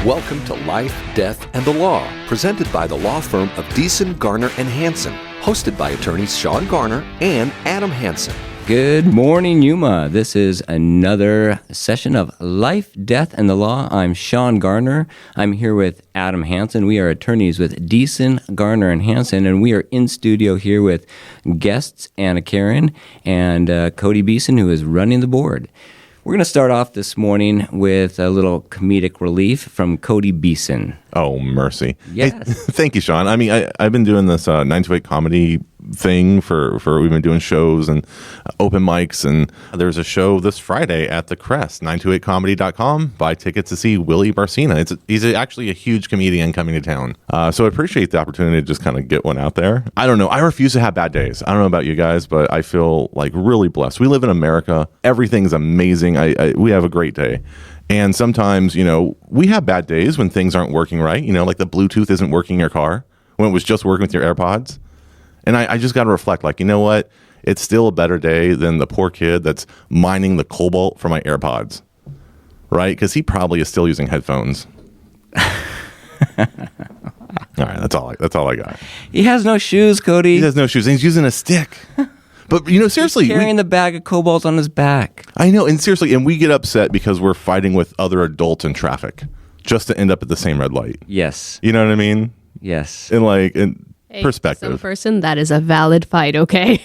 Welcome to Life, Death, and the Law, presented by the law firm of Beeson, Garner, and Hansen, hosted by attorneys Shawn Garner and Adam Hansen. Good morning, Yuma. This is another session of Life, Death, and the Law. I'm Shawn Garner. I'm here with Adam Hansen. We are attorneys with Beeson, Garner, and Hansen, and we are in studio here with guests Anakaren and Cody Beeson, who is running the board. We're going to start off this morning with a little comedic relief from Cody Beeson. Oh, mercy. Yes. Hey, thank you, Shawn. I mean, I've been doing this 9 to 8 comedy thing for we've been doing shows and open mics, and there's a show this Friday at the Crest, 928comedy.com. Buy tickets to see Willie Barcena. He's actually a huge comedian coming to town. So I appreciate the opportunity to just kind of get one out there. I don't know. I refuse to have bad days. I don't know about you guys, but I feel like really blessed. We live in America. Everything's amazing. We have a great day. And sometimes, we have bad days when things aren't working right. Like the Bluetooth isn't working in your car when it was just working with your AirPods. And I just got to reflect, like, you know what? It's still a better day than the poor kid that's mining the cobalt for my AirPods, right? Because he probably is still using headphones. All right, that's all I got. He has no shoes, Cody. He has no shoes, and he's using a stick. But, seriously. He's carrying the bag of cobalt on his back. I know, and seriously, and we get upset because we're fighting with other adults in traffic just to end up at the same red light. Yes. You know what I mean? Yes. And Hey, perspective. some person, that is a valid fight, okay?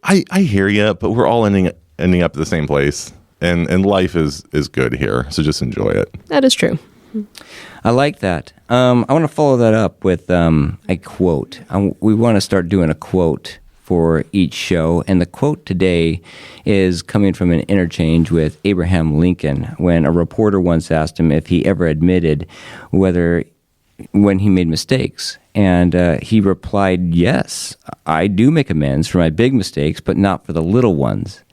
I hear you, but we're all ending up at the same place, and life is good here, so just enjoy it. That is true. I like that. I want to follow that up with a quote. We want to start doing a quote for each show, and the quote today is coming from an interchange with Abraham Lincoln when a reporter once asked him if he ever admitted when he made mistakes. And he replied, yes, I do make amends for my big mistakes, but not for the little ones.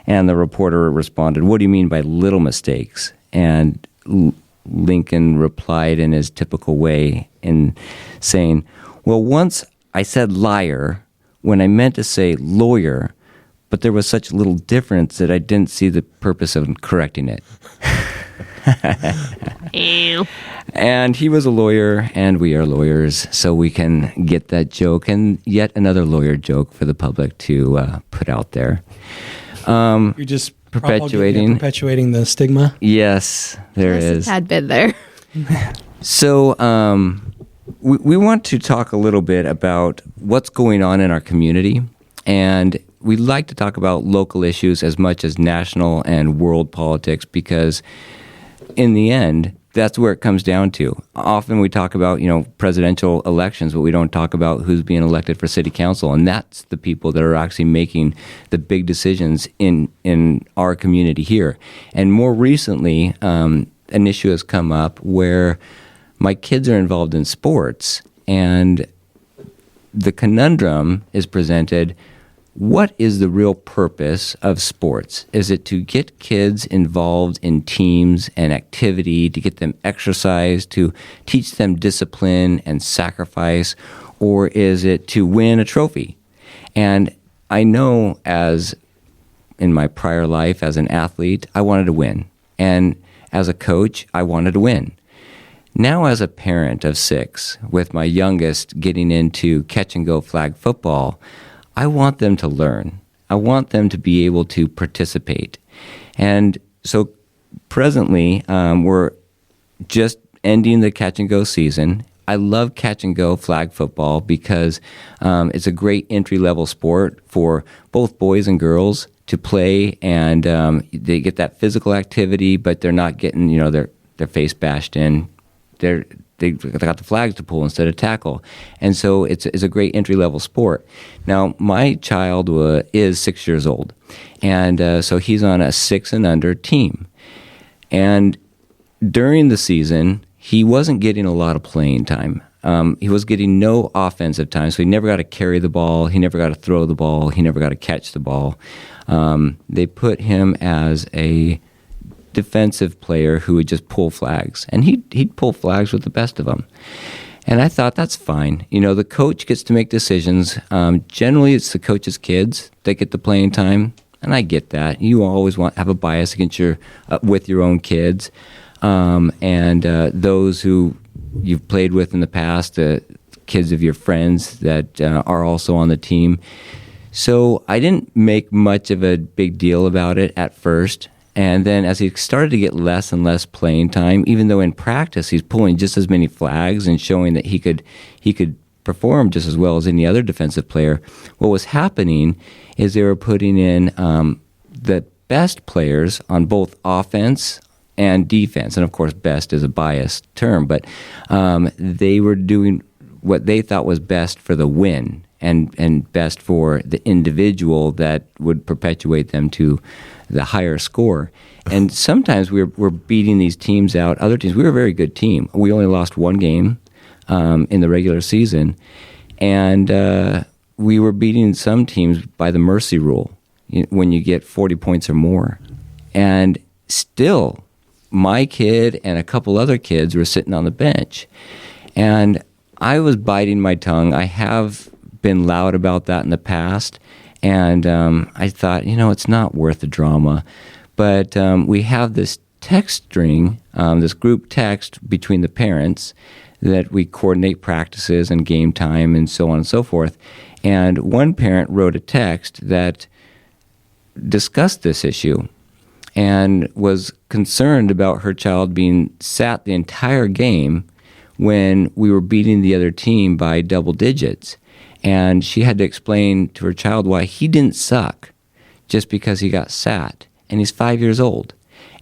And the reporter responded, what do you mean by little mistakes? And Lincoln replied in his typical way in saying, well, once I said liar when I meant to say lawyer, but there was such little difference that I didn't see the purpose of correcting it. And he was a lawyer, and we are lawyers, so we can get that joke, and yet another lawyer joke for the public to put out there. You're just perpetuating the stigma? Yes, there is. A tad bit there. So we want to talk a little bit about what's going on in our community, and we like to talk about local issues as much as national and world politics because in the end, that's where it comes down to. Often we talk about, presidential elections, but we don't talk about who's being elected for city council, and that's the people that are actually making the big decisions in our community here. And more recently, an issue has come up where my kids are involved in sports, and the conundrum is presented. What is the real purpose of sports? Is it to get kids involved in teams and activity, to get them exercise, to teach them discipline and sacrifice, or is it to win a trophy? And I know as in my prior life as an athlete, I wanted to win. And as a coach, I wanted to win. Now as a parent of 6, with my youngest getting into catch-and-go flag football, I want them to learn. I want them to be able to participate. And so presently, we're just ending the catch-and-go season. I love catch-and-go flag football because it's a great entry-level sport for both boys and girls to play, and they get that physical activity, but they're not getting, their face bashed in. They got the flags to pull instead of tackle. And so it's a great entry-level sport. Now, my child is 6 years old, and so he's on a 6 and under team. And during the season, he wasn't getting a lot of playing time. He was getting no offensive time, so he never got to carry the ball. He never got to throw the ball. He never got to catch the ball. They put him as a defensive player who would just pull flags, and he'd pull flags with the best of them. And I thought, that's fine. The coach gets to make decisions. Generally, it's the coach's kids that get the playing time, and I get that. You always have a bias against with your own kids. and those who you've played with in the past, kids of your friends that are also on the team. So I didn't make much of a big deal about it at first. And then as he started to get less and less playing time, even though in practice he's pulling just as many flags and showing that he could perform just as well as any other defensive player, what was happening is they were putting in the best players on both offense and defense. And of course, best is a biased term, but they were doing what they thought was best for the win and best for the individual that would perpetuate them to the higher score. And sometimes we're beating these teams out. Other teams, we were a very good team. We only lost one game in the regular season. And we were beating some teams by the mercy rule, when you get 40 points or more. And still, my kid and a couple other kids were sitting on the bench. And I was biting my tongue. I have been loud about that in the past. And I thought, it's not worth the drama. But we have this text string, this group text between the parents that we coordinate practices and game time and so on and so forth. And one parent wrote a text that discussed this issue and was concerned about her child being sat the entire game when we were beating the other team by double digits. And she had to explain to her child why he didn't suck just because he got sat. And he's 5 years old.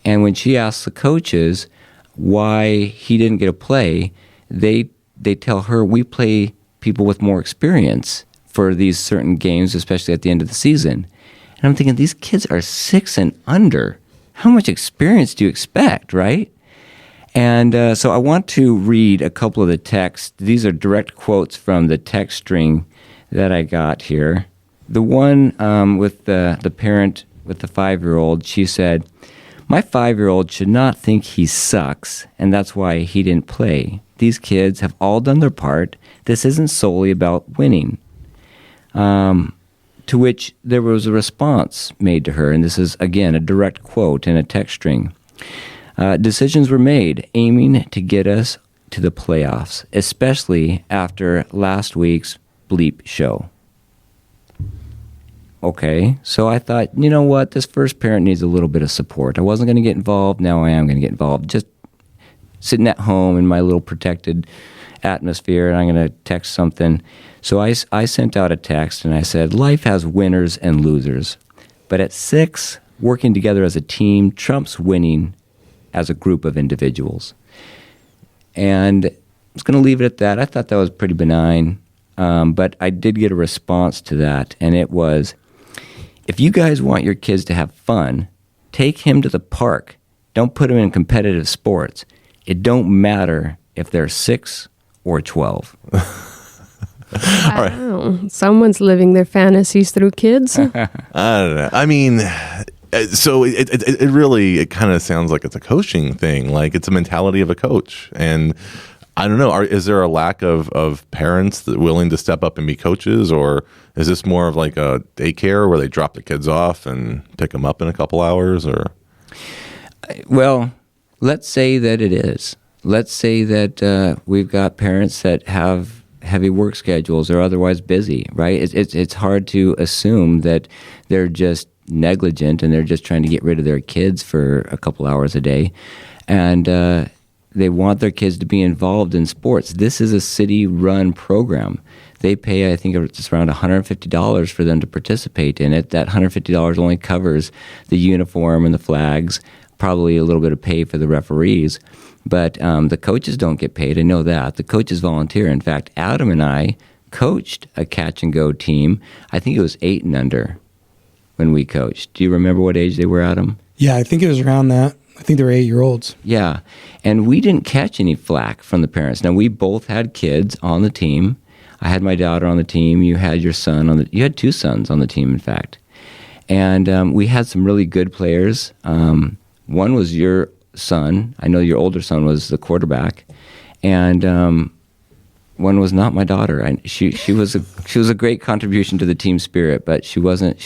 And when she asked the coaches why he didn't get a play, they tell her, we play people with more experience for these certain games, especially at the end of the season. And I'm thinking, these kids are 6 and under. How much experience do you expect, right? And so I want to read a couple of the texts. These are direct quotes from the text string that I got here. The one with the parent with the 5-year-old, she said, "My 5-year-old should not think he sucks, and that's why he didn't play. These kids have all done their part. This isn't solely about winning." To which there was a response made to her, and this is, again, a direct quote in a text string. "Decisions were made aiming to get us to the playoffs, especially after last week's bleep show." Okay, so I thought, you know what, this first parent needs a little bit of support. I wasn't going to get involved, now I am going to get involved. Just sitting at home in my little protected atmosphere, and I'm going to text something. So I sent out a text, and I said, "Life has winners and losers, but at 6, working together as a team trumps winning as a group of individuals." And I was going to leave it at that. I thought that was pretty benign, but I did get a response to that, and it was, "If you guys want your kids to have fun, take him to the park. Don't put him in competitive sports. It don't matter if they're 6 or 12. Wow. Someone's living their fantasies through kids. I don't know. I mean, so it really kind of sounds like it's a coaching thing. Like it's a mentality of a coach. And I don't know. Is there a lack of parents that willing to step up and be coaches, or is this more of like a daycare where they drop the kids off and pick them up in a couple hours? Or well, let's say that it is. Let's say that we've got parents that have heavy work schedules or otherwise busy, right? It's hard to assume that they're just negligent and they're just trying to get rid of their kids for a couple hours a day. And they want their kids to be involved in sports. This is a city-run program. They pay, I think it's around $150 for them to participate in it. That $150 only covers the uniform and the flags, probably a little bit of pay for the referees. But the coaches don't get paid. I know that. The coaches volunteer. In fact, Adam and I coached a catch-and-go team. I think it was 8 and under when we coached. Do you remember what age they were, Adam? Yeah, I think it was around that. I think they were 8-year-olds. Yeah, and we didn't catch any flack from the parents. Now, we both had kids on the team. I had my daughter on the team. You had your son on the. You had 2 sons on the team, in fact. And we had some really good players. One was your son. I know your older son was the quarterback, and one was not my daughter. She was a great contribution to the team spirit, but she wasn't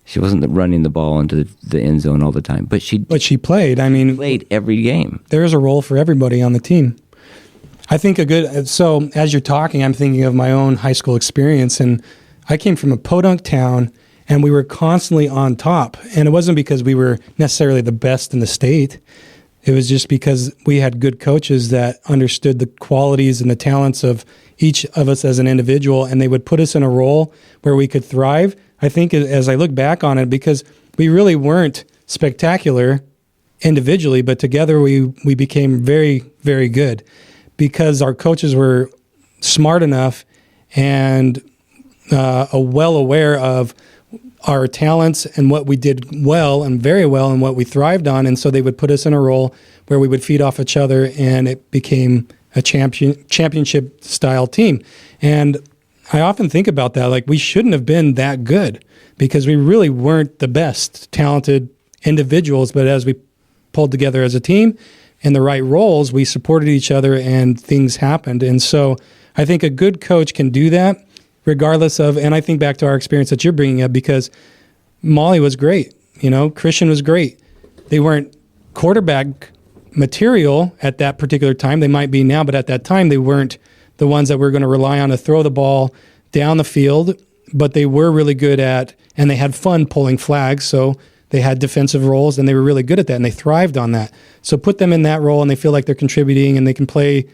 She wasn't running the ball into the end zone all the time, but she played. I mean, played every game. There is a role for everybody on the team. I think so as you're talking, I'm thinking of my own high school experience, and I came from a podunk town, and we were constantly on top. And it wasn't because we were necessarily the best in the state. It was just because we had good coaches that understood the qualities and the talents of each of us as an individual, and they would put us in a role where we could thrive. I think as I look back on it, because we really weren't spectacular individually, but together we became very, very good because our coaches were smart enough and well aware of our talents and what we did well and very well and what we thrived on. And so they would put us in a role where we would feed off each other, and it became a championship style team. And I often think about that, like we shouldn't have been that good because we really weren't the best talented individuals, but as we pulled together as a team in the right roles, we supported each other and things happened. And so I think a good coach can do that regardless of, and I think back to our experience that you're bringing up, because Molly was great, Christian was great. They weren't quarterback material at that particular time. They might be now, but at that time they weren't the ones that we're going to rely on to throw the ball down the field, but they were really good at, and they had fun pulling flags, so they had defensive roles, and they were really good at that, and they thrived on that. So put them in that role, and they feel like they're contributing, and they can play.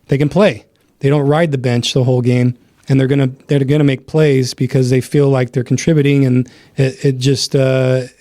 They don't ride the bench the whole game, and they're gonna make plays because they feel like they're contributing, and it just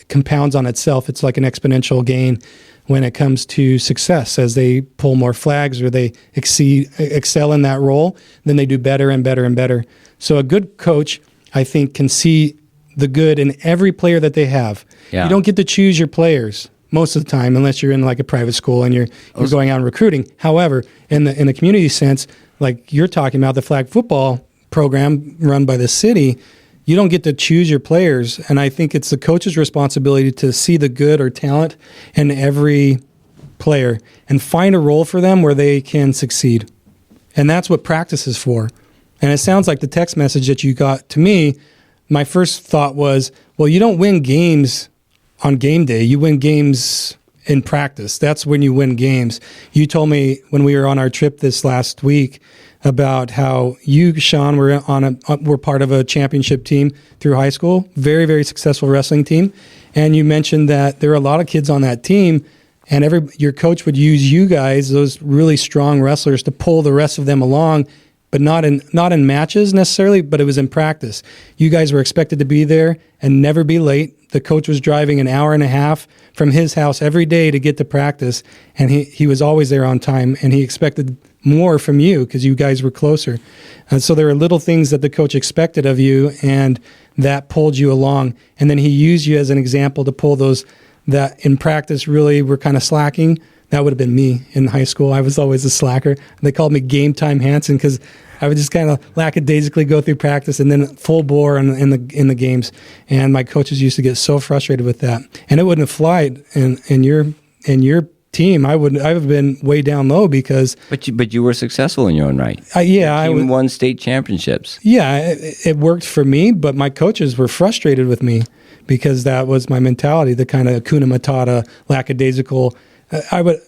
compounds on itself. It's like an exponential gain when it comes to success. As they pull more flags or they excel in that role, then they do better and better and better. So a good coach, I think, can see the good in every player that they have. Yeah. You don't get to choose your players most of the time unless you're in like a private school and you're going out and recruiting. However, in the community sense, like you're talking about the flag football program run by the city, you don't get to choose your players. And I think it's the coach's responsibility to see the good or talent in every player and find a role for them where they can succeed. And that's what practice is for. And it sounds like the text message that you got to me, my first thought was, well, you don't win games on game day. You win games in practice. That's when you win games. You told me when we were on our trip this last week about how you, Shawn, were part of a championship team through high school, very, very successful wrestling team. And you mentioned that there were a lot of kids on that team, and your coach would use you guys, those really strong wrestlers, to pull the rest of them along, but not in matches necessarily, but it was in practice. You guys were expected to be there and never be late. The coach was driving an hour and a half from his house every day to get to practice, and he was always there on time, and he expected more from you because you guys were closer. And so there were little things that the coach expected of you, and that pulled you along. And then he used you as an example to pull those that in practice really were kind of slacking. That would have been me in high school. I was always a slacker. They called me Game Time Hansen because I would just kind of lackadaisically go through practice and then full bore in the games. And my coaches used to get so frustrated with that. And it wouldn't have flied in your team. I would have been way down low because. But you were successful in your own right. I won state championships. Yeah, it worked for me, but my coaches were frustrated with me because that was my mentality, the kind of Hakuna Matata, lackadaisical.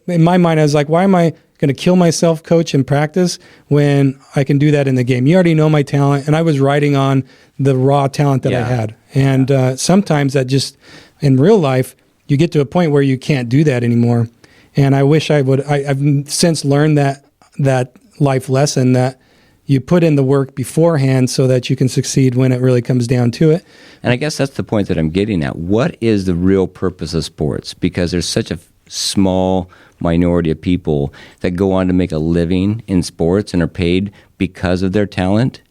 In my mind, I was like, why am I going to kill myself, coach, in practice when I can do that in the game? You already know my talent, and I was riding on the raw talent that I had. And sometimes that just, in real life, you get to a point where you can't do that anymore. And I wish I would. I've since learned that life lesson that you put in the work beforehand so that you can succeed when it really comes down to it. And I guess that's the point that I'm getting at. What is the real purpose of sports? Because there's such a small minority of people that go on to make a living in sports and are paid because of their talent.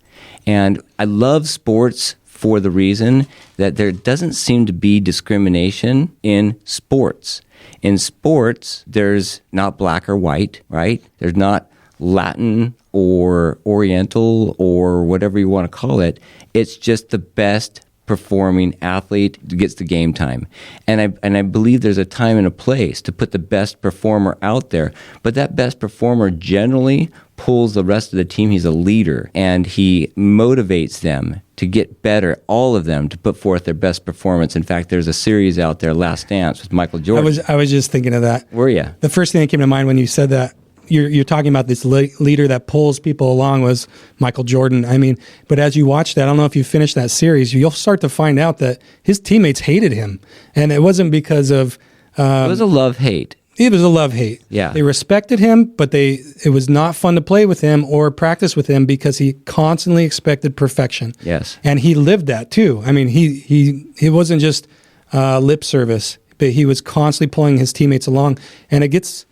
And I love sports for the reason that there doesn't seem to be discrimination in sports. In sports, there's not black or white, right? There's not Latin or Oriental or whatever you want to call it. It's just the best performing athlete gets the game time. And I believe there's a time and a place to put the best performer out there. But that best performer generally pulls the rest of the team. He's a leader, and he motivates them to get better, all of them, to put forth their best performance. In fact, there's a series out there, Last Dance, with Michael Jordan. I was just thinking of that. Were you? The first thing that came to mind when you said that, you're talking about this leader that pulls people along, was Michael Jordan. I mean, but as you watch that, I don't know if you finished that series, you'll start to find out that his teammates hated him. And it wasn't because of... it was a love-hate. It was a love-hate. Yeah. They respected him, but it was not fun to play with him or practice with him because he constantly expected perfection. Yes. And he lived that too. I mean, he wasn't just lip service, but he was constantly pulling his teammates along. And it gets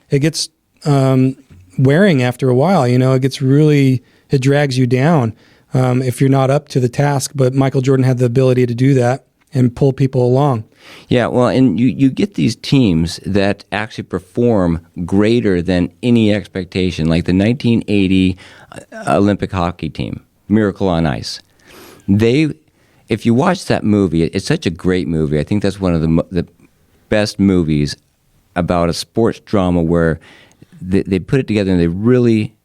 wearing after a while. It drags you down if you're not up to the task. But Michael Jordan had the ability to do that and pull people along. Yeah, well, and you get these teams that actually perform greater than any expectation, like the 1980 Olympic hockey team, Miracle on Ice. If you watch that movie, it's such a great movie. I think that's one of the best movies about a sports drama where they put it together and they really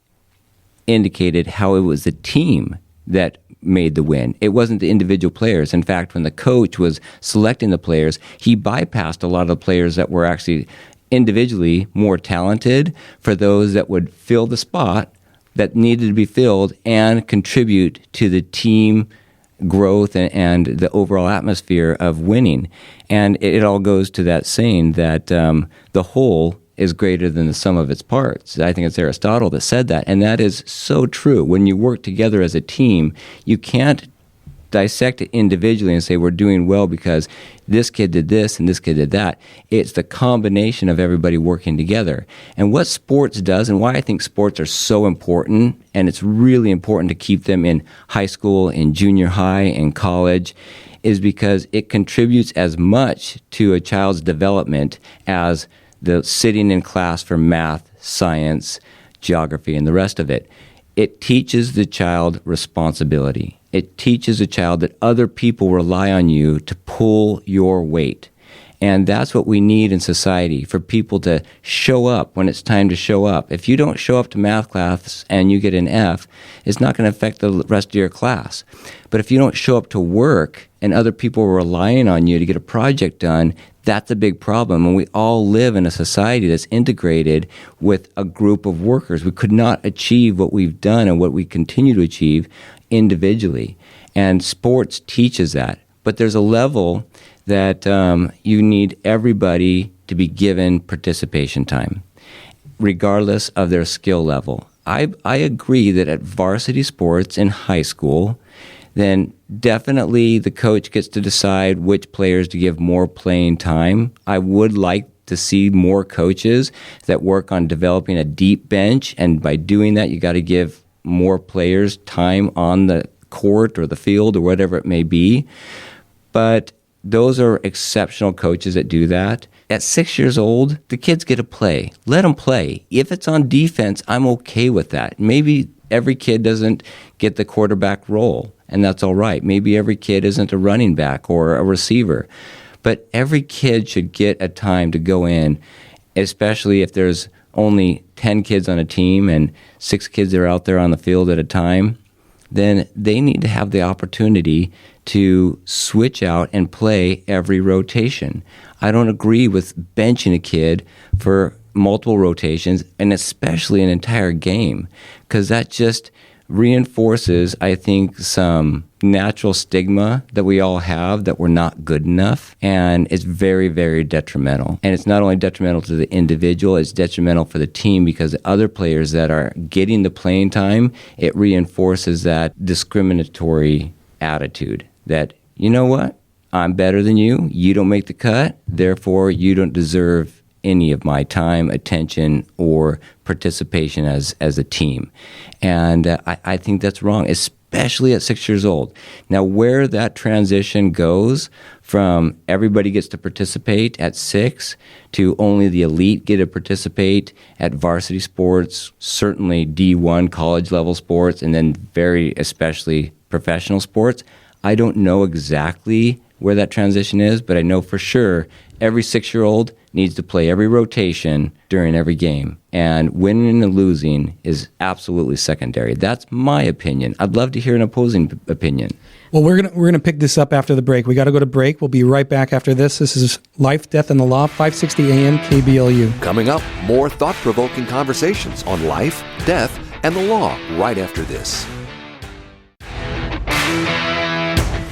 indicated how it was the team that made the win. It wasn't the individual players. In fact, when the coach was selecting the players, he bypassed a lot of the players that were actually individually more talented for those that would fill the spot that needed to be filled and contribute to the team growth and the overall atmosphere of winning. And it all goes to that saying that the whole is greater than the sum of its parts. I think it's Aristotle that said that, and that is so true. When you work together as a team, you can't dissect it individually and say we're doing well because this kid did this and this kid did that. It's the combination of everybody working together. And what sports does, and why I think sports are so important, and it's really important to keep them in high school, in junior high, and college, is because it contributes as much to a child's development as the sitting in class for math, science, geography, and the rest of it. It teaches the child responsibility. It teaches a child that other people rely on you to pull your weight. And that's what we need in society, for people to show up when it's time to show up. If you don't show up to math class and you get an F, it's not going to affect the rest of your class. But if you don't show up to work and other people are relying on you to get a project done, that's a big problem. And we all live in a society that's integrated with a group of workers. We could not achieve what we've done and what we continue to achieve individually. And sports teaches that. But there's a level that you need everybody to be given participation time, regardless of their skill level. I agree that at varsity sports in high school, then definitely the coach gets to decide which players to give more playing time. I would like to see more coaches that work on developing a deep bench, and by doing that, you got to give more players time on the court or the field or whatever it may be. But those are exceptional coaches that do that. At 6 years old, the kids get to play. Let them play. If it's on defense, I'm okay with that. Maybe every kid doesn't get the quarterback role, and that's all right. Maybe every kid isn't a running back or a receiver. But every kid should get a time to go in, especially if there's only 10 kids on a team and 6 kids are out there on the field at a time. Then they need to have the opportunity to switch out and play every rotation. I don't agree with benching a kid for multiple rotations, and especially an entire game, because that just reinforces, I think, some natural stigma that we all have that we're not good enough, and it's very, very detrimental. And it's not only detrimental to the individual, it's detrimental for the team, because the other players that are getting the playing time, it reinforces that discriminatory attitude that, you know what, I'm better than you, you don't make the cut, therefore you don't deserve any of my time, attention, or participation as a team. And I think that's wrong, especially at 6 years old. Now, where that transition goes from everybody gets to participate at 6 to only the elite get to participate at varsity sports, certainly D1 college level sports, and then very especially professional sports, I don't know exactly where that transition is, but I know for sure every 6-year-old needs to play every rotation during every game. And winning and losing is absolutely secondary. That's my opinion. I'd love to hear an opposing opinion. Well, we're gonna pick this up after the break. We got to go to break. We'll be right back after this. This is Life, Death, and the Law, 560 AM KBLU. Coming up, more thought-provoking conversations on life, death, and the law right after this.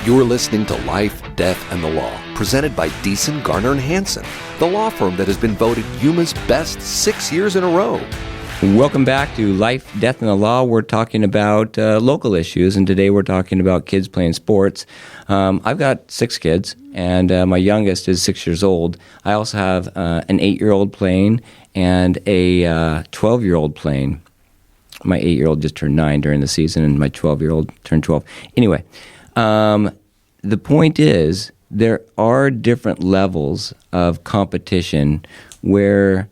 You're listening to Life, Death, and the Law, presented by Beeson, Garner, and Hansen, the law firm that has been voted Yuma's best 6 years in a row. Welcome back to Life, Death, and the Law. We're talking about local issues, and today we're talking about kids playing sports. I've got 6 kids, and my youngest is 6 years old. I also have an 8-year-old playing and a 12-year-old playing. My 8-year-old just turned 9 during the season, and my 12-year-old turned 12. Anyway, the point is there are different levels of competition where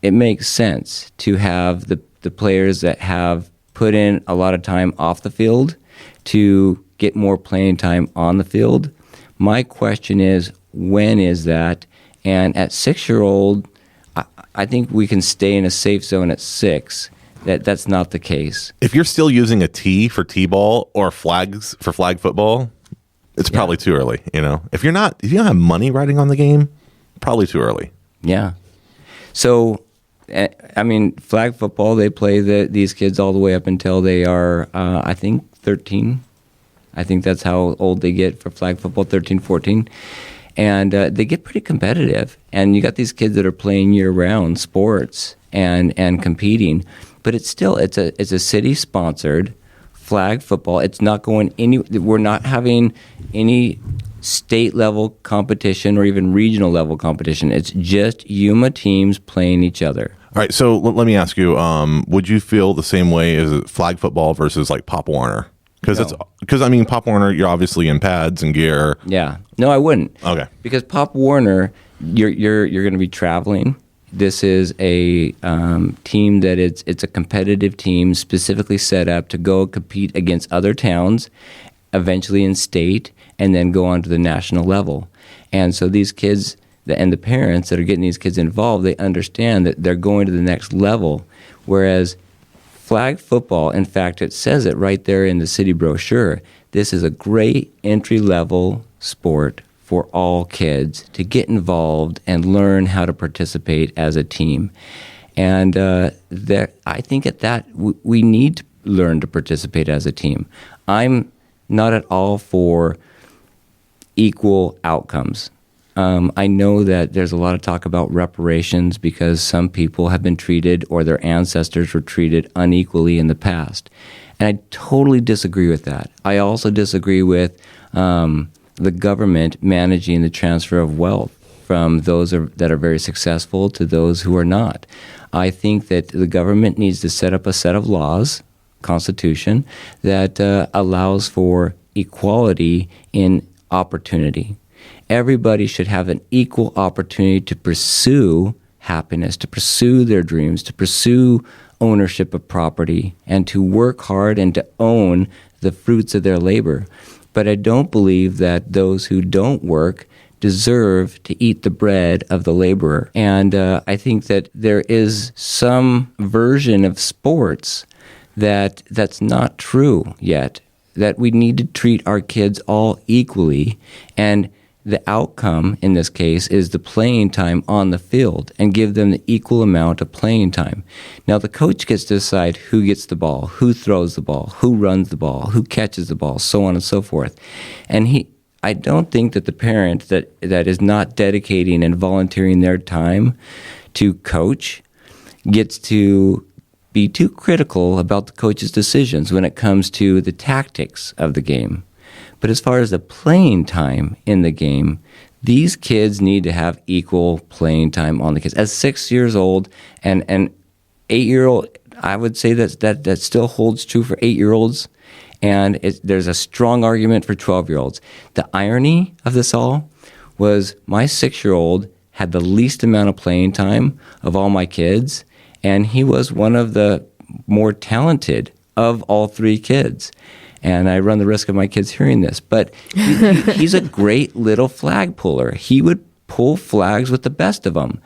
it makes sense to have the players that have put in a lot of time off the field to get more playing time on the field. My question is, when is that? And at 6-year-old, I think we can stay in a safe zone at 6. That's not the case. If you're still using a tee for t-ball or flags for flag football, it's probably too early. If you don't have money riding on the game, probably too early. Yeah. So, flag football, they play these kids all the way up until they are, I think, 13. I think that's how old they get for flag football, 13, 14. And they get pretty competitive. And you got these kids that are playing year-round sports and competing. But it's a city-sponsored flag football. It's not going we're not having any state-level competition or even regional-level competition. It's just Yuma teams playing each other. All right, so let me ask you, would you feel the same way as flag football versus like Pop Warner? Because Pop Warner, you're obviously in pads and gear. Yeah. No, I wouldn't. Okay. Because Pop Warner, you're going to be traveling. This is a team that it's a competitive team specifically set up to go compete against other towns, eventually in state, and then go on to the national level. And so these kids and the parents that are getting these kids involved, they understand that they're going to the next level. Whereas flag football, in fact, it says it right there in the city brochure, this is a great entry-level sport for all kids to get involved and learn how to participate as a team. And I think at that, we need to learn to participate as a team. I'm not at all for equal outcomes. I know that there's a lot of talk about reparations because some people have been treated or their ancestors were treated unequally in the past. And I totally disagree with that. I also disagree with the government managing the transfer of wealth from those that are very successful to those who are not. I think that the government needs to set up a set of laws, Constitution, that allows for equality in opportunity. Everybody should have an equal opportunity to pursue happiness, to pursue their dreams, to pursue ownership of property, and to work hard and to own the fruits of their labor. But I don't believe that those who don't work deserve to eat the bread of the laborer. And I think that there is some version of sports that's not true yet, that we need to treat our kids all equally. And the outcome in this case is the playing time on the field and give them the equal amount of playing time. Now the coach gets to decide who gets the ball, who throws the ball, who runs the ball, who catches the ball, so on and so forth. And I don't think that the parent that is not dedicating and volunteering their time to coach gets to be too critical about the coach's decisions when it comes to the tactics of the game. But as far as the playing time in the game, these kids need to have equal playing time on the kids. As 6 years old and 8-year-old, I would say that still holds true for 8-year-olds, and there's a strong argument for 12-year-olds. The irony of this all was my 6-year-old had the least amount of playing time of all my kids, and he was one of the more talented of all 3 kids. And I run the risk of my kids hearing this. But he's a great little flag puller. He would pull flags with the best of them.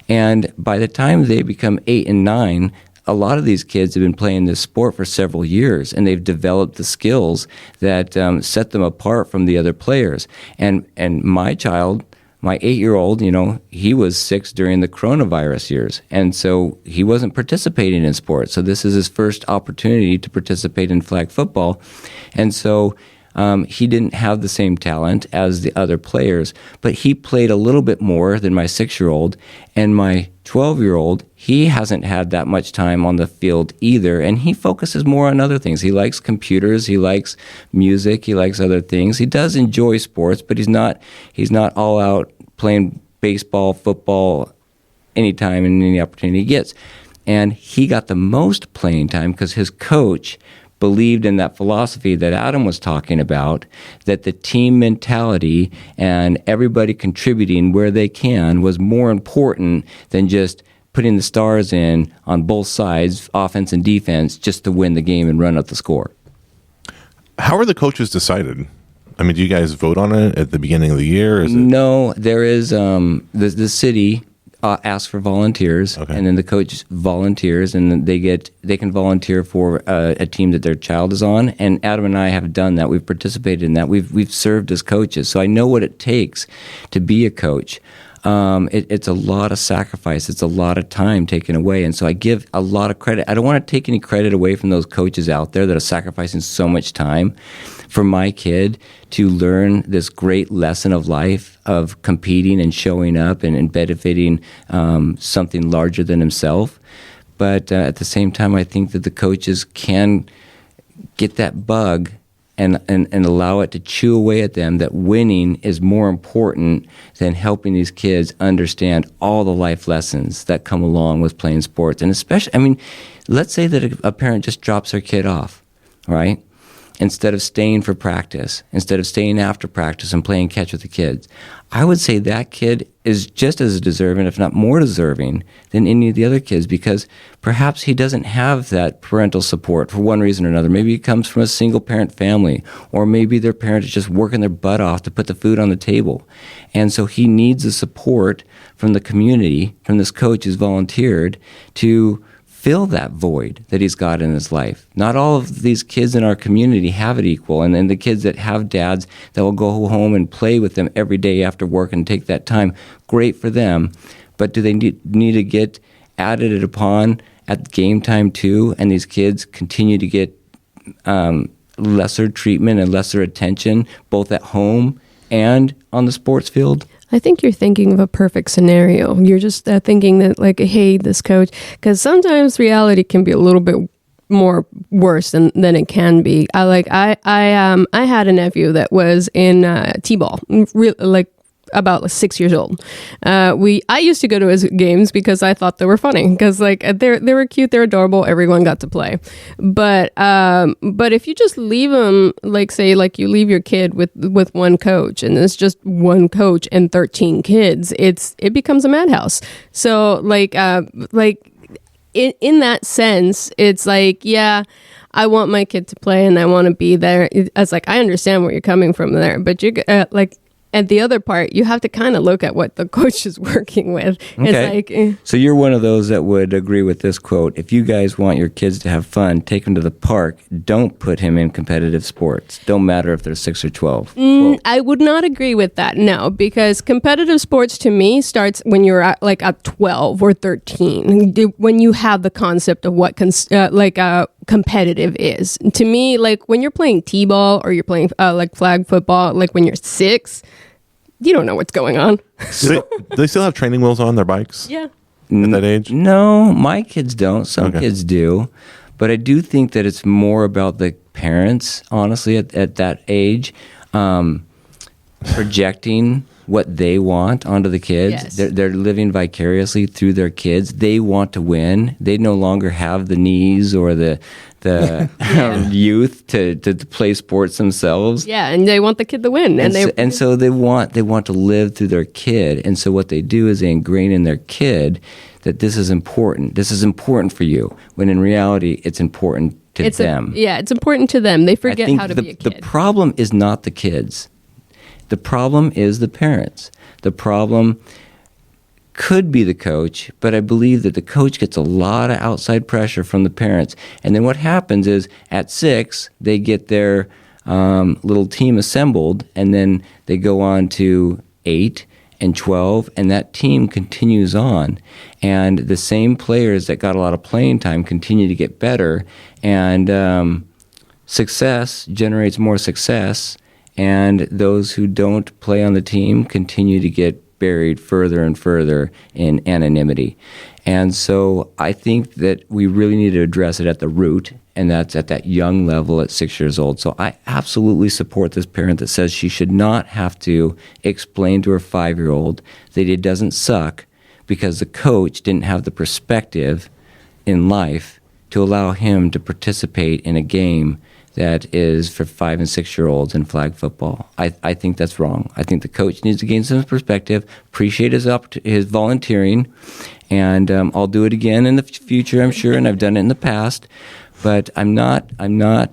And by the time they become 8 and 9, a lot of these kids have been playing this sport for several years, and they've developed the skills that set them apart from the other players. And my child, my 8-year-old, he was 6 during the coronavirus years, and so he wasn't participating in sports. So this is his first opportunity to participate in flag football. And so he didn't have the same talent as the other players, but he played a little bit more than my 6-year-old. And my 12-year-old, he hasn't had that much time on the field either, and he focuses more on other things. He likes computers, he likes music, he likes other things. He does enjoy sports, but he's not all out playing baseball, football, anytime and any opportunity he gets. And he got the most playing time because his coach believed in that philosophy that Adam was talking about, that the team mentality and everybody contributing where they can was more important than just putting the stars in on both sides, offense and defense, just to win the game and run up the score. How are the coaches decided? I mean, do you guys vote on it at the beginning of the year? No, there is the city ask for volunteers, okay. And then the coach volunteers, and then they can volunteer for a team that their child is on. And Adam and I have done that. We've participated in that. We've served as coaches, so I know what it takes to be a coach. It's a lot of sacrifice. It's a lot of time taken away, and so I give a lot of credit. I don't want to take any credit away from those coaches out there that are sacrificing so much time for my kid to learn this great lesson of life of competing and showing up and benefiting something larger than himself. But at the same time, I think that the coaches can get that bug and allow it to chew away at them, that winning is more important than helping these kids understand all the life lessons that come along with playing sports. And especially, I mean, let's say that a parent just drops their kid off, right? Instead of staying for practice, instead of staying after practice and playing catch with the kids. I would say that kid is just as deserving, if not more deserving, than any of the other kids, because perhaps he doesn't have that parental support for one reason or another. Maybe he comes from a single-parent family, or maybe their parent is just working their butt off to put the food on the table. And so he needs the support from the community, from this coach who's volunteered to fill that void that he's got in his life. Not all of these kids in our community have it equal, and then the kids that have dads that will go home and play with them every day after work and take that time, great for them. But do they need to get added upon at game time too, and these kids continue to get lesser treatment and lesser attention both at home and on the sports field? I think you're thinking of a perfect scenario. You're just thinking that, like, hey, this coach, because sometimes reality can be a little bit more worse than it can be. I had a nephew that was in t-ball, about 6 years old. I used to go to his games because I thought they were funny, because they were cute, they're adorable, everyone got to play. But if you just leave them, you leave your kid with one coach, and it's just one coach and 13 kids, it becomes a madhouse. So in that sense, it's yeah, I want my kid to play and I want to be there. It's I understand where you're coming from there, but you and the other part, you have to kind of look at what the coach is working with. Okay. It's So you're one of those that would agree with this quote: if you guys want your kids to have fun, take them to the park. Don't put him in competitive sports. Don't matter if they're 6 or 12. I would not agree with that, no, because competitive sports to me starts when you're at 12 or 13, when you have the concept of what competitive is. To me, when you're playing t-ball or you're playing flag football, when you're 6, you don't know what's going on. Do they still have training wheels on their bikes? Yeah. At that age? No, my kids don't. Some Okay. kids do. But I do think that it's more about the parents, honestly, at that age, projecting what they want onto the kids. Yes. They're living vicariously through their kids. They want to win. They no longer have the knees or the youth to play sports themselves. Yeah, and they want the kid to win. And so they want to live through their kid. And so what they do is they ingrain in their kid that this is important. This is important for you, when in reality it's important to them. It's important to them. They forget how to be a kid. The problem is not the kids. The problem is the parents. The problem could be the coach, but I believe that the coach gets a lot of outside pressure from the parents. And then what happens is at 6, they get their little team assembled, and then they go on to 8 and 12, and that team continues on. And the same players that got a lot of playing time continue to get better, and success generates more success, and those who don't play on the team continue to get buried further and further in anonymity. And so I think that we really need to address it at the root, and that's at that young level at 6 years old. So I absolutely support this parent that says she should not have to explain to her 5-year-old that it doesn't suck because the coach didn't have the perspective in life to allow him to participate in a game that is for 5 and 6 year olds in flag football. I think that's wrong. I think the coach needs to gain some perspective, appreciate his volunteering, and I'll do it again in the future, I'm sure, and I've done it in the past. But I'm not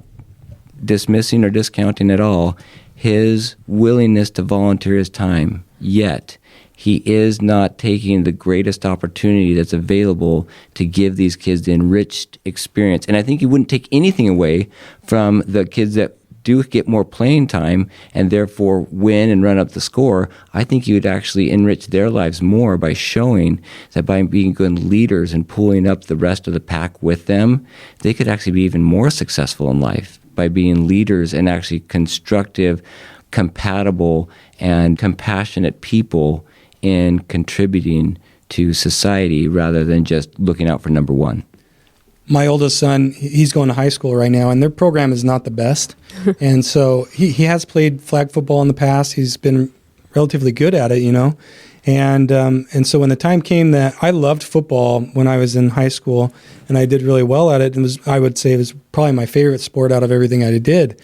dismissing or discounting at all his willingness to volunteer his time. Yet he is not taking the greatest opportunity that's available to give these kids the enriched experience. And I think he wouldn't take anything away from the kids that do get more playing time and therefore win and run up the score. I think he would actually enrich their lives more by showing that by being good leaders and pulling up the rest of the pack with them, they could actually be even more successful in life by being leaders and actually constructive, compatible, and compassionate people in contributing to society rather than just looking out for number one. My oldest son, he's going to high school right now, and their program is not the best. And so he has played flag football in the past. He's been relatively good at it, you know. And so when the time came that I loved football when I was in high school, and I did really well at it, I would say it was probably my favorite sport out of everything I did.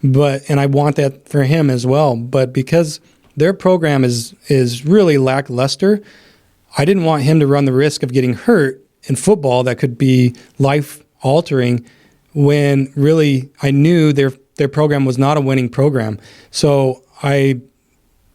And I want that for him as well. But because their program is really lackluster, I didn't want him to run the risk of getting hurt in football that could be life-altering when really I knew their program was not a winning program. So I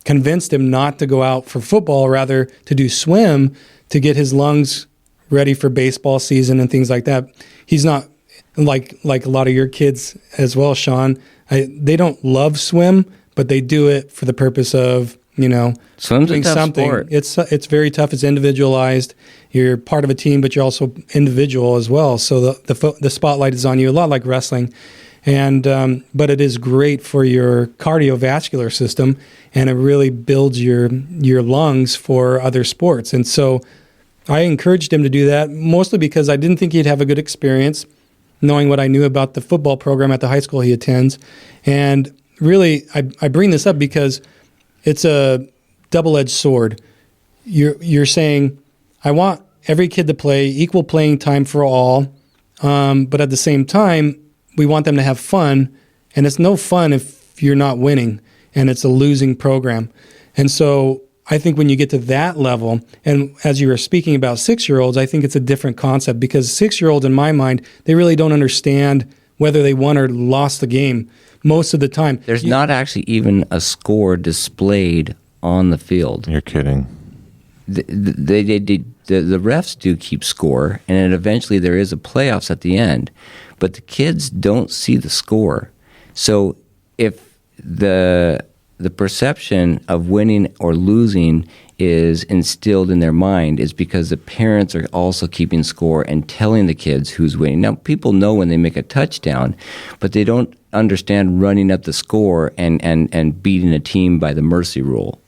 convinced him not to go out for football, rather to do swim to get his lungs ready for baseball season and things like that. He's not like a lot of your kids as well, Shawn. They don't love swim, but they do it for the purpose of, you know, swim's doing a tough something. sport. It's very tough. It's individualized. You're part of a team, but you're also individual as well. So the spotlight is on you, a lot like wrestling. And but it is great for your cardiovascular system, and it really builds your lungs for other sports. And so I encouraged him to do that, mostly because I didn't think he'd have a good experience, knowing what I knew about the football program at the high school he attends. And really, I bring this up because it's a double-edged sword. You're saying, I want every kid to play, equal playing time for all, but at the same time, we want them to have fun, and it's no fun if you're not winning, and it's a losing program. And so I think when you get to that level, and as you were speaking about 6-year-olds, I think it's a different concept, because 6-year-olds, in my mind, they really don't understand whether they won or lost the game most of the time. There's not actually even a score displayed on the field. You're kidding. The refs do keep score, and then eventually there is a playoffs at the end, but the kids don't see the score. So if the perception of winning or losing is instilled in their mind, is because the parents are also keeping score and telling the kids who's winning. Now, people know when they make a touchdown, but they don't understand running up the score and beating a team by the mercy rule.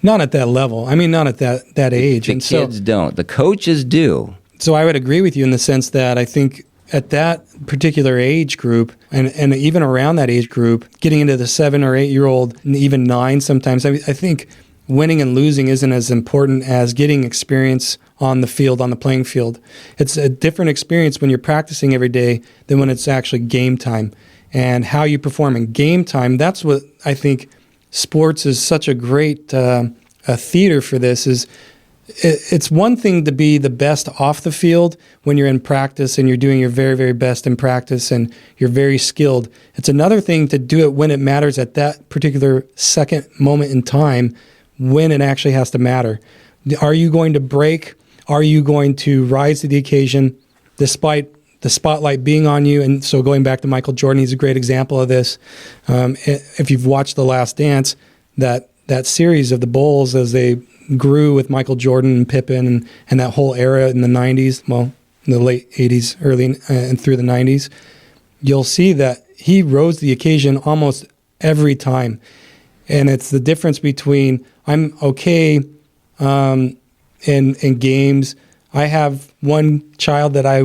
Not at that level. I mean, not at that age. The kids don't. The coaches do. So I would agree with you in the sense that I think at that particular age group, and even around that age group, getting into the 7 or 8 year old, and even 9 sometimes, I think winning and losing isn't as important as getting experience on the field, on the playing field. It's a different experience when you're practicing every day than when it's actually game time. And how you perform in game time, that's what I think sports is such a great a theater for this, is it's one thing to be the best off the field when you're in practice and you're doing your very, very best in practice and you're very skilled. It's another thing to do it when it matters at that particular second moment in time when it actually has to matter. Are you going to break? Are you going to rise to the occasion despite the spotlight being on you? And so going back to Michael Jordan, he's a great example of this. If you've watched The Last Dance, that series of the Bulls as they grew with Michael Jordan and Pippen and that whole era in the 90s, well, in the late 80s, early and through the 90s, you'll see that he rose to the occasion almost every time. And it's the difference between I'm okay in games. I have one child that I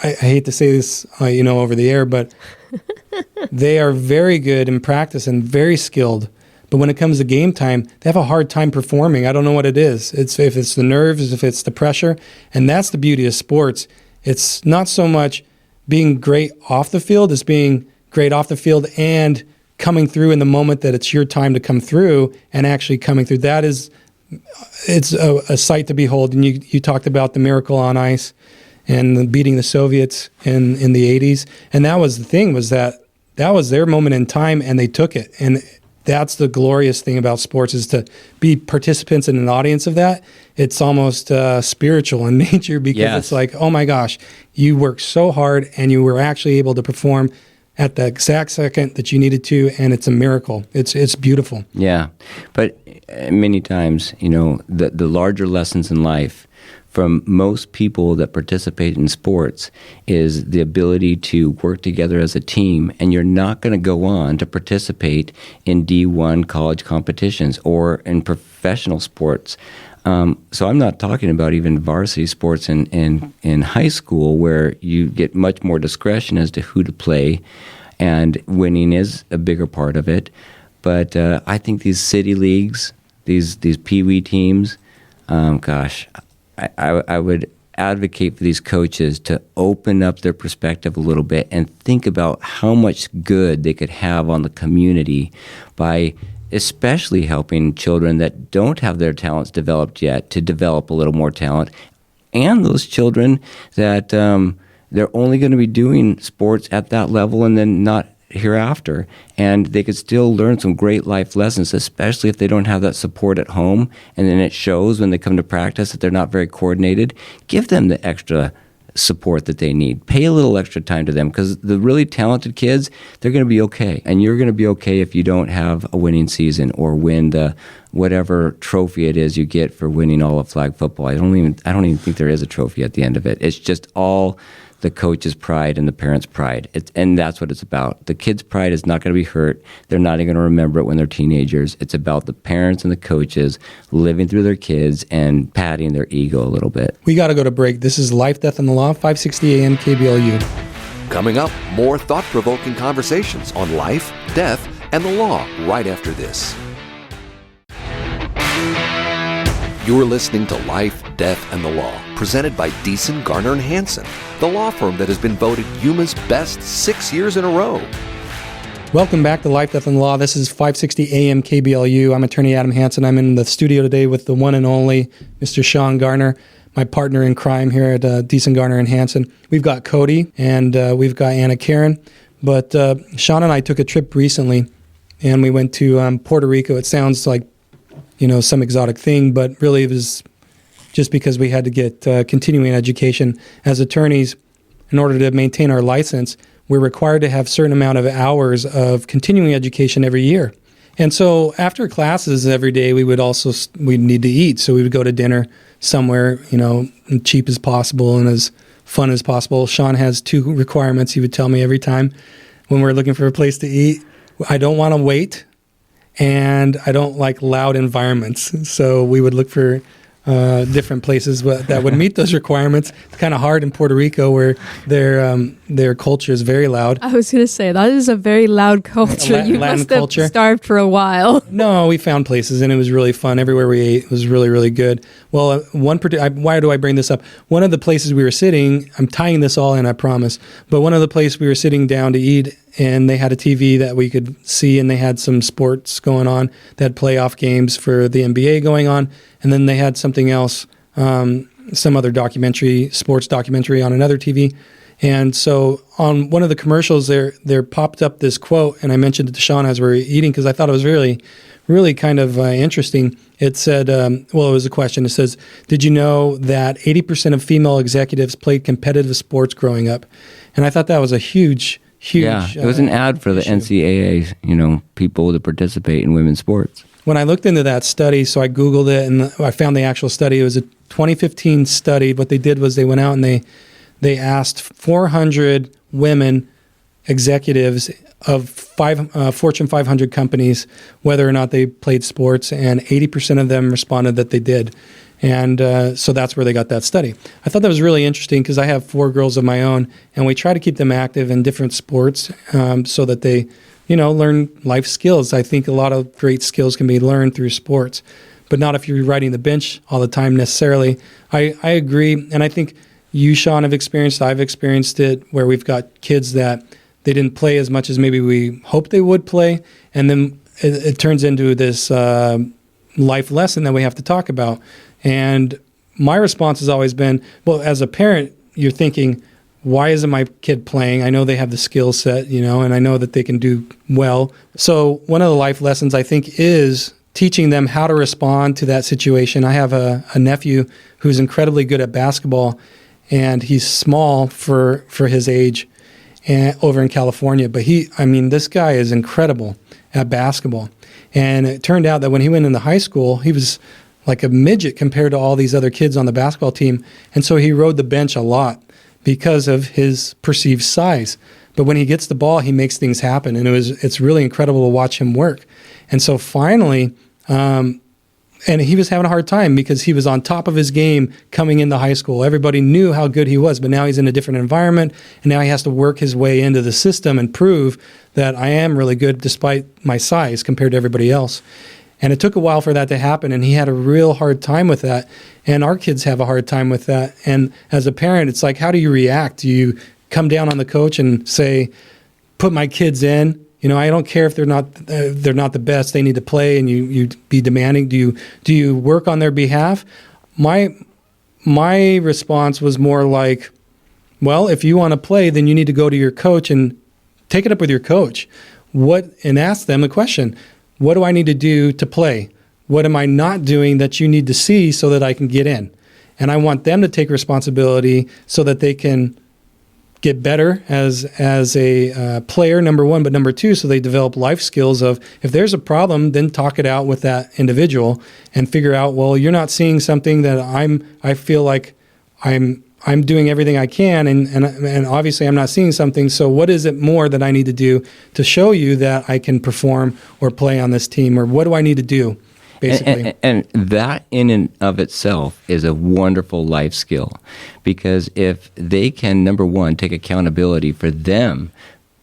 hate to say this, over the air, but they are very good in practice and very skilled. But when it comes to game time, they have a hard time performing. I don't know what it is. If it's the nerves, if it's the pressure. And that's the beauty of sports. It's not so much being great off the field as being great off the field and coming through in the moment that it's your time to come through and actually coming through. It's a sight to behold. And you talked about the miracle on ice and beating the Soviets in the 80s. And that was the thing, was that was their moment in time and they took it. And that's the glorious thing about sports, is to be participants in an audience of that. It's almost spiritual in nature, because It's like, oh my gosh, you worked so hard and you were actually able to perform at the exact second that you needed to, and it's a miracle. It's beautiful. Yeah, but many times, the larger lessons in life from most people that participate in sports is the ability to work together as a team, and you're not going to go on to participate in D1 college competitions or in professional sports. So I'm not talking about even varsity sports in high school, where you get much more discretion as to who to play, and winning is a bigger part of it. But I think these city leagues, these peewee teams, I would advocate for these coaches to open up their perspective a little bit and think about how much good they could have on the community by especially helping children that don't have their talents developed yet to develop a little more talent, and those children that they're only going to be doing sports at that level and then not hereafter, and they could still learn some great life lessons, especially if they don't have that support at home, and then it shows when they come to practice that they're not very coordinated. Give them the extra support that they need. Pay a little extra time to them, because the really talented kids, they're going to be okay, and you're going to be okay if you don't have a winning season or win the whatever trophy it is you get for winning all of flag football. I don't even think there is a trophy at the end of it. It's just all the coach's pride and the parents' pride. And that's what it's about. The kid's pride is not going to be hurt. They're not even going to remember it when they're teenagers. It's about the parents and the coaches living through their kids and patting their ego a little bit. We got to go to break. This is Life, Death, and the Law, 560 AM KBLU. Coming up, more thought-provoking conversations on life, death, and the law right after this. You're listening to Life, Death, and the Law, presented by Beeson, Garner, and Hansen, the law firm that has been voted Yuma's best 6 years in a row. Welcome back to Life, Death, and the Law. This is 560 AM KBLU. I'm attorney Adam Hansen. I'm in the studio today with the one and only Mr. Shawn Garner, my partner in crime here at Beeson, Garner, and Hansen. We've got Cody, and we've got Anakaren. But Shawn and I took a trip recently, and we went to Puerto Rico. It sounds like some exotic thing, but really it was just because we had to get continuing education. As attorneys, in order to maintain our license, we're required to have a certain amount of hours of continuing education every year. And so after classes every day, we'd need to eat. So we would go to dinner somewhere, cheap as possible and as fun as possible. Shawn has two requirements he would tell me every time when we're looking for a place to eat. I don't want to wait, and I don't like loud environments. So we would look for different places that would meet those requirements. It's kind of hard in Puerto Rico, where their culture is very loud. I was going to say, that is a very loud culture. You Latin must have culture. starved for a while. No, we found places, and it was really fun. Everywhere we ate was really, really good. Well, why do I bring this up? One of the places we were sitting, I'm tying this all in, I promise, but one of the places we were sitting down to eat and they had a TV that we could see, and they had some sports going on. They had playoff games for the NBA going on, and then they had something else, some other sports documentary on another TV. And so on one of the commercials there popped up this quote, and I mentioned it to Shawn as we were eating because I thought it was really, really kind of interesting. It said, it was a question. It says, did you know that 80% of female executives played competitive sports growing up? And I thought that was a huge. Yeah, it was an ad for the issue. NCAA, people to participate in women's sports. When I looked into that study, so I Googled it and I found the actual study. It was a 2015 study. What they did was they went out and they asked 400 women executives of Fortune 500 companies whether or not they played sports, and 80% of them responded that they did. And so that's where they got that study. I thought that was really interesting because I have 4 girls of my own, and we try to keep them active in different sports so that they, learn life skills. I think a lot of great skills can be learned through sports, but not if you're riding the bench all the time necessarily. I agree, and I think you, Shawn, I've experienced it where we've got kids that they didn't play as much as maybe we hoped they would play, and then it turns into this life lesson that we have to talk about. And my response has always been, well, as a parent, you're thinking, why isn't my kid playing? I know they have the skill set, and I know that they can do well. So one of the life lessons, I think, is teaching them how to respond to that situation. I have a nephew who's incredibly good at basketball, and he's small for his age and over in California. But this guy is incredible at basketball. And it turned out that when he went into high school, he was like a midget compared to all these other kids on the basketball team. And so he rode the bench a lot because of his perceived size. But when he gets the ball, he makes things happen. And it's really incredible to watch him work. And so finally, and he was having a hard time because he was on top of his game coming into high school. Everybody knew how good he was, but now he's in a different environment, and now he has to work his way into the system and prove that I am really good despite my size compared to everybody else. And it took a while for that to happen, and he had a real hard time with that. And our kids have a hard time with that. And as a parent, it's like, how do you react? Do you come down on the coach and say, put my kids in? I don't care if they're not the best. They need to play, and you be demanding. Do you work on their behalf? My response was more like, well, if you want to play, then you need to go to your coach and take it up with your coach. And ask them a question. What do I need to do to play? What am I not doing that you need to see so that I can get in? And I want them to take responsibility so that they can get better as a player, number one, but number two, so they develop life skills of, if there's a problem, then talk it out with that individual and figure out, well, you're not seeing something that I feel like I'm doing everything I can, and obviously I'm not seeing something, so what is it more that I need to do to show you that I can perform or play on this team, or what do I need to do? Basically. And that in and of itself is a wonderful life skill, because if they can, number one, take accountability for them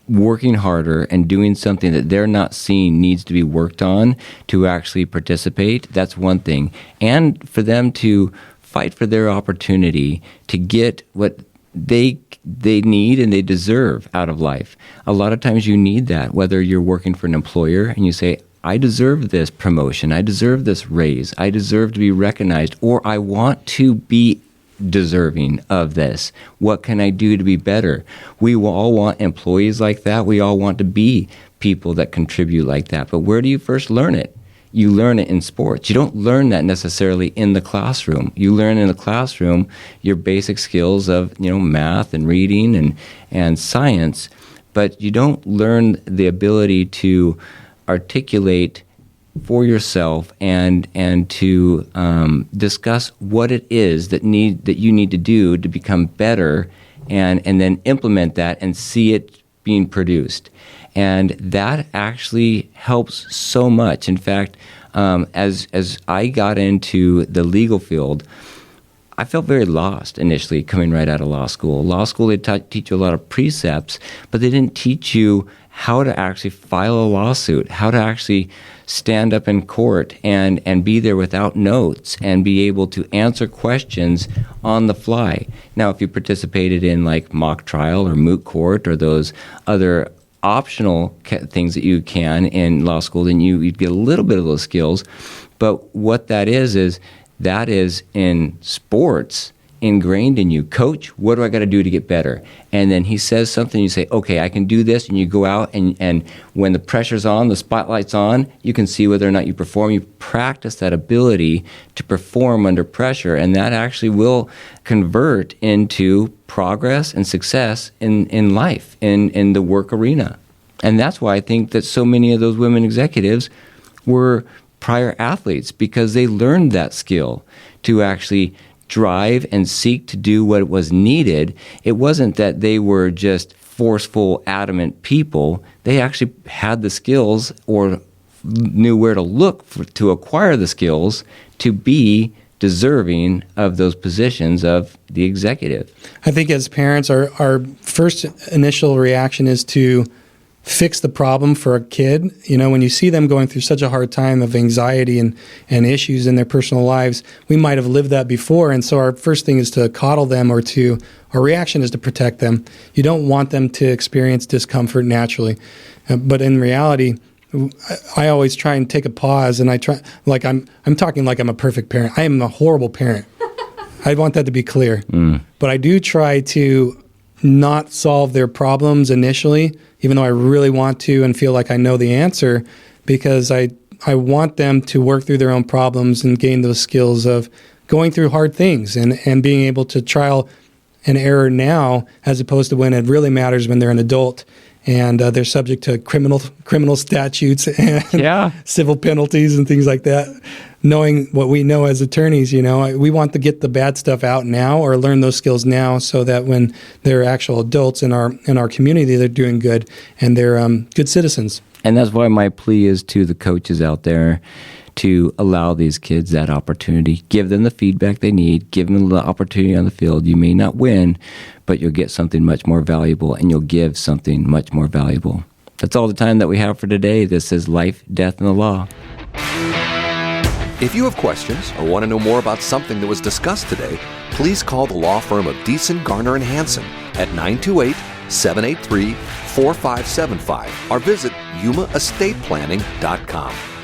working harder and doing something that they're not seeing needs to be worked on to actually participate, that's one thing. And for them to fight for their opportunity to get what they need and they deserve out of life. A lot of times you need that, whether you're working for an employer and you say, I deserve this promotion, I deserve this raise, I deserve to be recognized, or I want to be deserving of this. What can I do to be better? We all want employees like that. We all want to be people that contribute like that. But where do you first learn it? You learn it in sports. You don't learn that necessarily in the classroom. You learn in the classroom your basic skills of, math and reading and science, but you don't learn the ability to articulate for yourself and to discuss what it is that you need to do to become better, and then implement that and see it being produced. And that actually helps so much. In fact, as I got into the legal field, I felt very lost initially coming right out of law school. Law school, they teach you a lot of precepts, but they didn't teach you how to actually file a lawsuit, how to actually stand up in court and be there without notes and be able to answer questions on the fly. Now, if you participated in like mock trial or moot court or those other optional things that you can in law school, then you get a little bit of those skills. But what that is that is in sports ingrained in you. Coach, what do I got to do to get better? And then he says something, you say, okay, I can do this, and you go out, and when the pressure's on, the spotlight's on, you can see whether or not you perform. You practice that ability to perform under pressure, and that actually will convert into progress and success in life, in the work arena. And that's why I think that so many of those women executives were prior athletes, because they learned that skill to actually drive and seek to do what was needed. It wasn't that they were just forceful, adamant people. They actually had the skills or knew where to look to acquire the skills to be deserving of those positions of the executive. I think as parents, our first initial reaction is to fix the problem for a kid. You know, when you see them going through such a hard time of anxiety and issues in their personal lives, we might have lived that before. And so our first thing is to coddle them, our reaction is to protect them. You don't want them to experience discomfort naturally. But in reality, I always try and take a pause, and I try, like I'm talking like I'm a perfect parent. I am a horrible parent. I want that to be clear. But I do try to not solve their problems initially, even though I really want to and feel like I know the answer, because I want them to work through their own problems and gain those skills of going through hard things and being able to trial and error now, as opposed to when it really matters, when they're an adult and they're subject to criminal statutes and civil penalties and things like that. Knowing what we know as attorneys, you know, we want to get the bad stuff out now, or learn those skills now, so that when they're actual adults in our community, they're doing good and they're good citizens. And that's why my plea is to the coaches out there to allow these kids that opportunity. Give them the feedback they need. Give them the opportunity on the field. You may not win, but you'll get something much more valuable, and you'll give something much more valuable. That's all the time that we have for today. This is Life, Death, and the Law. If you have questions or want to know more about something that was discussed today, please call the law firm of Beeson, Garner, and Hansen at 928-783-4575 or visit yumaestateplanning.com.